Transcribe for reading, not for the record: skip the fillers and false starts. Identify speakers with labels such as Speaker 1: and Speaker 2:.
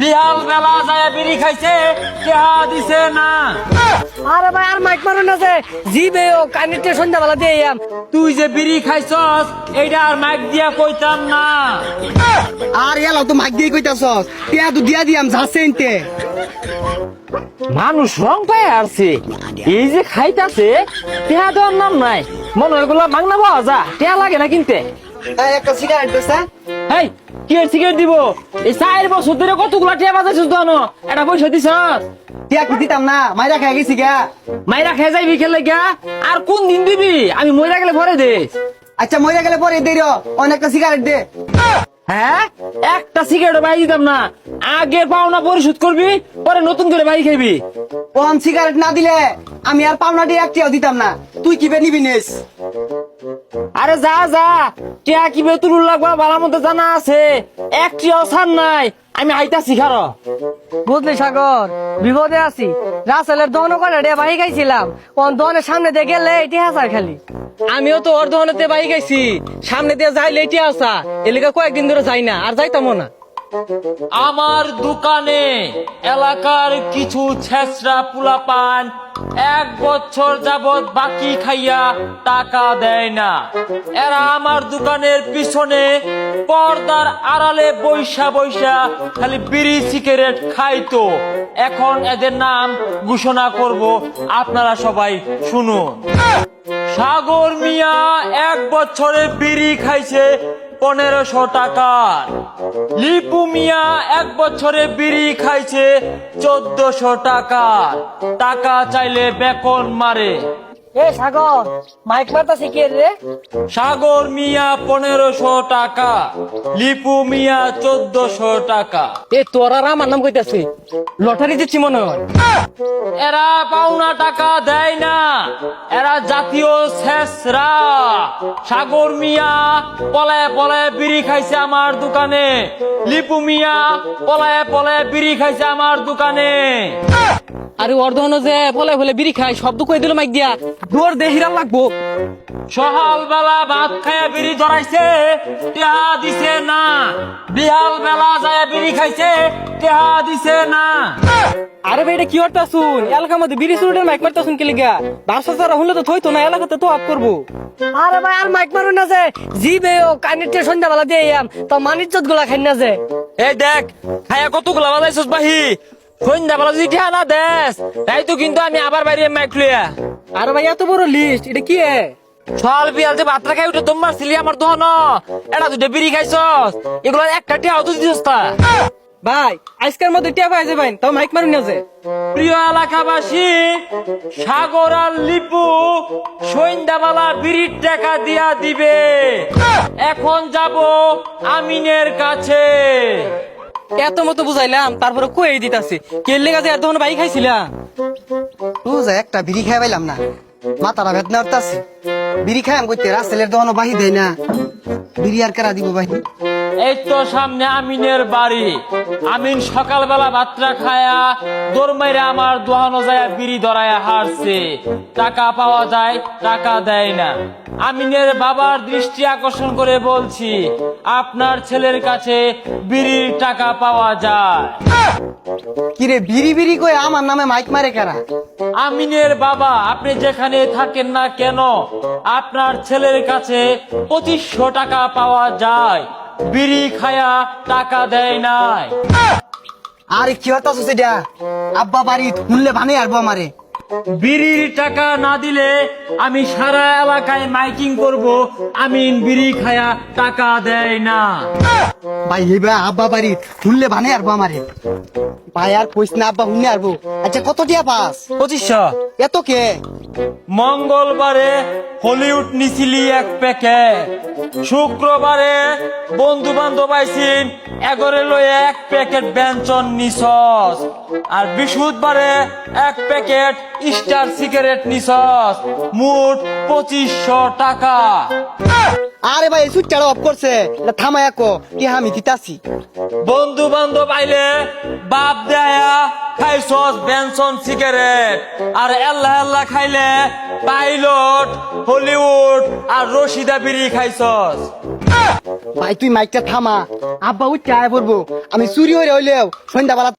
Speaker 1: বিহাল বেলা যায় বিড়ি খাইছে টেহা দিছে না।
Speaker 2: আরে ভাই আর মাইক মারুন না যে জিবে ও কানিতে সন্ধ্যাবেলা দিয়ে আম।
Speaker 1: তুই যে বিড়ি খাইছস এইটা আর মাইক দিয়া কইতাম না।
Speaker 3: আর এলাও তো মাইক দিয়ে কইতাছস টিয়া তো দিয়া দিয়াম যাচ্ছে এনতে।
Speaker 1: মানুষ রং পায় আসছে, এই যে খাইতাছে টেহা দেওয়ার নাম নাই। মনে হয় গুলা মাংনা পাওয়া যা, টেহা লাগে না কিনতে।
Speaker 3: একটা সিগারেট বেচা
Speaker 1: হেই কি সিগারেট দিব? এই 4 বছর ধরে কতগুলা টেহা বাজাইছিস তো আনো, এটা পয়সা দিছস?
Speaker 3: টিয়া কি দিতাম না, মাইরা খাই গেছি গা।
Speaker 1: মাইরা খেয়ে যাইবি খেলে গা, আর কোন দিন দিবি? আমি মইরা গেলে পরে দে।
Speaker 3: আচ্ছা মইরা গেলে পরে দেই র, অনেকটা সিগারেট দে।
Speaker 1: হ্যাঁ, একটা সিগারেট বাই দিতাম না। আগে পাওনা পরিশোধ করবি, পরে নতুন করে বাই খাইবি।
Speaker 3: কোন সিগারেট না দিলে আমি আর পাওনাটি একটিও দিতাম না। তুই কি বে নিবি নিস?
Speaker 1: আরে যা যা, টিয়া কি বেতুল লাগবা ভালো মতো জানা আছে। একটি অসান নাই, আমি আইতাছি খারো।
Speaker 2: বুঝলি সাগর, বিপদে আছি। রাসেলের দহন করে রে বাহি গাইছিলাম, কোন দহনের সামনে দিয়ে গেলে এটি হাসার খালি। আমিও তো ওর দহনেতে বাহি গাইছি, সামনে দিয়ে যাইলে এটি আসা। এলাকা কয়েকদিন ধরে যাই না, আর যাইতামও না।
Speaker 1: আমার দোকানে এলাকার কিছু ছেঁচড়া পুলাপান 1 বছর যাবত বাকি খাইয়া টাকা দেয় না। এরা আমার দোকানের পিছনে পর্দার আড়ালে বৈশা বৈশা খালি বিড়ি সিগারেট খাইতো। এখন এদের নাম ঘোষণা করব, আপনারা সবাই শুনুন। সাগর মিয়া 1 বছরে বিড়ি খাইছে 1500 টাকার। লিপু মিয়া 1 বছরে বিড়ি খাইছে 1400 টাকার। টাকা চাইলে বেকন মারে।
Speaker 2: এ সাগর, মাইক মারতা শিখিয়ে রে।
Speaker 1: সাগর মিয়া 1500 টাকা, লিপু মিয়া 1400 টাকা।
Speaker 2: এ তোর আর আমার নাম কইতাছে, লটারি দিচ্ছি মনে হয়।
Speaker 1: এরা পাওনা টাকা দেয় না, এরা জাতীয় ছেঁচড়া। সাগর মিয়া পলায় পলায় বিড়ি খাইছে আমার দোকানে, লিপু মিয়া পলায় পলায় বিড়ি খাইছে আমার দোকানে।
Speaker 2: আরে ওর দহন যে ফলে ফলে বিড়ি খাই, শব্দ কই দিল মাইক দিয়া, দৌড় দে হিরাল লাগবো।
Speaker 1: সকাল বেলা ভাত খাইয়া বিড়ি ধরাইছে, টেহা দিছে না। বিহাল বেলা যায় বিড়ি খাইছে, টেহা দিছে না।
Speaker 2: আরে ভাই এটা কি করতা শুন, এলাকার মধ্যে বিড়ি সুরের মাইক মারতা শুন কি লিগা? বাসা ছাড়া হলে তো থইতো না, এলাকাতে তো আপ করবো। আরে ভাই আর মাইক মারুন না যে জিবে ও কানিতে সন্ধ্যাবেলা দিয়ে আম, তো মানিজ্জত গুলা খাই না যে।
Speaker 1: এই দেখ খাইয়া কতগুলা বাজাইছস বাহি, সন্ধ্যা বেলা যদি টেহা না দেস তাই তো কিন্তু আমি আবার বাইরে মাইক লইয়া।
Speaker 2: আরে ভাই এত বড় লিস্ট, এটা কি?
Speaker 1: সকাল বিয়াল যে ভাত খাই উঠে তোমার ছিলি আমার দহন, এটা দুটো বিড়ি খাইছস, এগুলো একটা টেহা তো দিছস তা।
Speaker 2: ভাই আজকের মধ্যে টিয়া পাই যে ভাই, তাও মাইক মারুন না যে।
Speaker 1: প্রিয় এলাকাবাসী, সাগর আর লিপু সন্ধ্যাবেলা বিড়ির টাকা দিয়া দিবে। এখন যাব আমিনের কাছে।
Speaker 2: এত মতো বুঝাইলাম, তারপরে কই দিতাছে কে লেগা যে এত ভাই খাইছিলাম।
Speaker 3: তুই যা একটা বিড়ি খাই পাইলাম না, মাথাটা বেদনা উঠতাছে। বিড়ি খাই আম কইতে রাসেলের দহনও বাহি দেয় না, বিড়ি আর কারা দিব বাহি?
Speaker 1: এই তো সামনে আমিনের বাড়ি। আমিন সকালবেলা ভাতটা খায়া দৌড় মাইরা আমার দোহানো যায় বিড়ি ধরায়া হারছে। টাকা পাওয়া যায়, টাকা দেয় না। আমিনের বাবার দৃষ্টি আকর্ষণ করে বলছি, আপনার ছেলের কাছে বিড়ির টাকা পাওয়া যায়।
Speaker 3: কিরে বিড়ি বিড়ি কই আমার নামে মাইক মারে কারা?
Speaker 1: আমিনের বাবা, আপনি যেখানে থাকেন না কেন আপনার ছেলের কাছে 2500 টাকা পাওয়া যায়। বিড়ি খায়া টাকা দেয় নাই।
Speaker 3: আরে কি হতাছস এটা? আব্বা বাড়ি শুনলে ভানে আরবো আমারে।
Speaker 1: বিড়ির টাকা না দিলে আমি সারা এলাকায় মাইকিং করব, আমিন বিড়ি খায়া টাকা দেয় না।
Speaker 3: ভাই এইবা আব্বা বাড়ি শুনলে ভানে আরবো আমারে। ভাই আর কইস না, আব্বা শুনে আরবো। আচ্ছা কত টিয়া পাস?
Speaker 1: 2500।
Speaker 3: এত কে?
Speaker 1: মঙ্গলবারে হলিউড নিছিলি 1 প্যাকেট, শুক্রবারে বন্ধু বান্ধব আইসিন এগরে লয়ে 1 প্যাকেট ব্যঞ্জন নিছস, আর বৃহস্পতিবারে 1 প্যাকেট স্টার সিগারেট নিছস মোট 2500 টাকা।
Speaker 3: আরে ভাই সুইচটা অফ করছে, এটা থামায় কো কি আমি দিতাছি।
Speaker 1: বন্ধু বান্ধব আইলে বাপ দেয়া খাইছস বেনসন সিগারেট, আর আল্লাহ আল্লাহ খাইলে পাইলট হলিউড আর রশিদা বিড়ি খাইছস।
Speaker 3: ভাই তুই মাইকটা থামা, আব্বা উঠতে আয় পড়বো, আমি চুরি হইলে হইলেও সন্ধ্যাবেলা